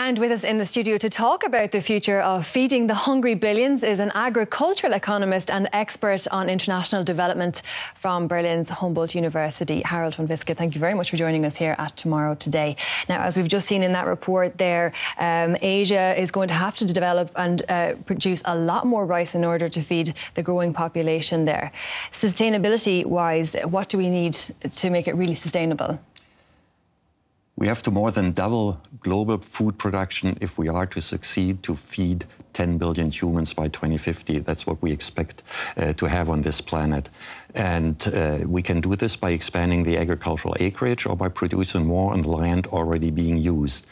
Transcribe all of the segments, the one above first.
And with us in the studio to talk about the future of feeding the hungry billions is an agricultural economist and expert on international development from Berlin's Humboldt University, Harald von Witzke. Thank you very much for joining us here at Tomorrow Today. Now, as we've just seen in that report there, Asia is going to have to develop and produce a lot more rice in order to feed the growing population there. Sustainability-wise, what do we need to make it really sustainable? We have to more than double global food production if we are to succeed to feed 10 billion humans by 2050. That's what we expect to have on this planet. And we can do this by expanding the agricultural acreage or by producing more on land already being used.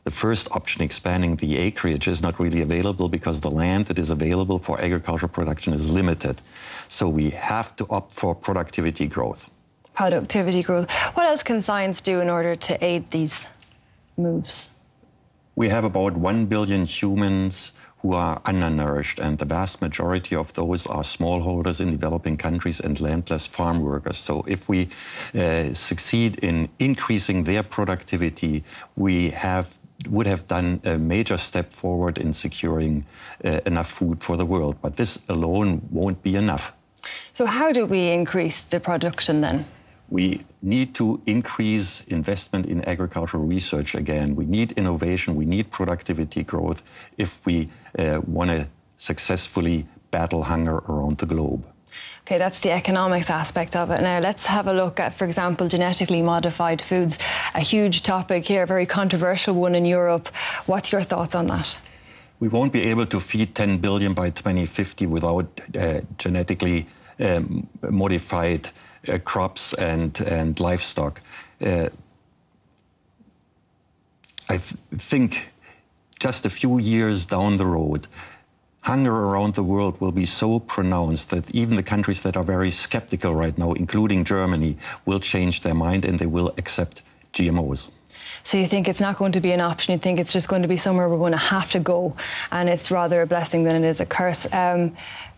The first option, expanding the acreage, is not really available because the land that is available for agricultural production is limited. So we have to opt for productivity growth. Productivity growth. What else can science do in order to aid these moves? We have about 1 billion humans who are undernourished, and the vast majority of those are smallholders in developing countries and landless farm workers. So if we succeed in increasing their productivity, we would have done a major step forward in securing enough food for the world. But this alone won't be enough. So how do we increase the production then? We need to increase investment in agricultural research again. We need innovation, we need productivity growth if we want to successfully battle hunger around the globe. OK, that's the economics aspect of it. Now, let's have a look at, for example, genetically modified foods. A huge topic here, a very controversial one in Europe. What's your thoughts on that? We won't be able to feed 10 billion by 2050 without genetically modified crops and livestock. I think just a few years down the road, hunger around the world will be so pronounced that even the countries that are very skeptical right now, including Germany, will change their mind and they will accept GMOs. So you think it's not going to be an option? You think it's just going to be somewhere we're going to have to go, and it's rather a blessing than it is a curse?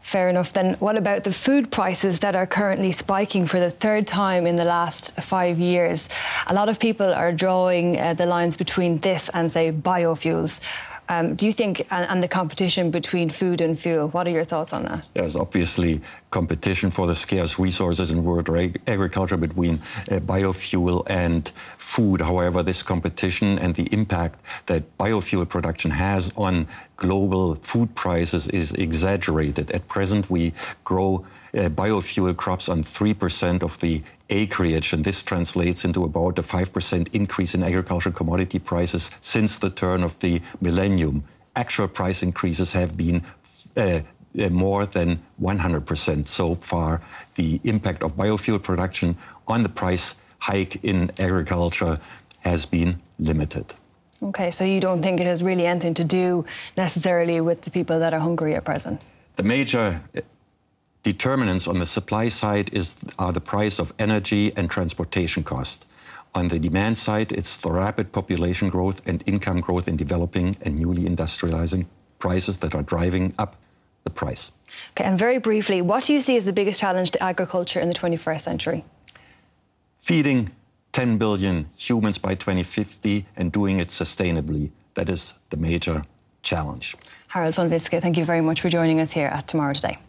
Fair enough. Then what about the food prices that are currently spiking for the third time in the last 5 years? A lot of people are drawing the lines between this and, say, biofuels. Do you think, and the competition between food and fuel, what are your thoughts on that? There's obviously competition for the scarce resources in world agriculture between biofuel and food. However, this competition and the impact that biofuel production has on global food prices is exaggerated. At present, we grow biofuel crops on 3% of the acreage, and this translates into about a 5% increase in agricultural commodity prices since the turn of the millennium. Actual price increases have been more than 100% so far. The impact of biofuel production on the price hike in agriculture has been limited. OK, so you don't think it has really anything to do necessarily with the people that are hungry at present? The major determinants on the supply side are the price of energy and transportation cost. On the demand side, it's the rapid population growth and income growth in developing and newly industrializing prices that are driving up the price. OK, and very briefly, what do you see as the biggest challenge to agriculture in the 21st century? Feeding 10 billion humans by 2050 and doing it sustainably. That is the major challenge. Harald von Witzke, thank you very much for joining us here at Tomorrow Today.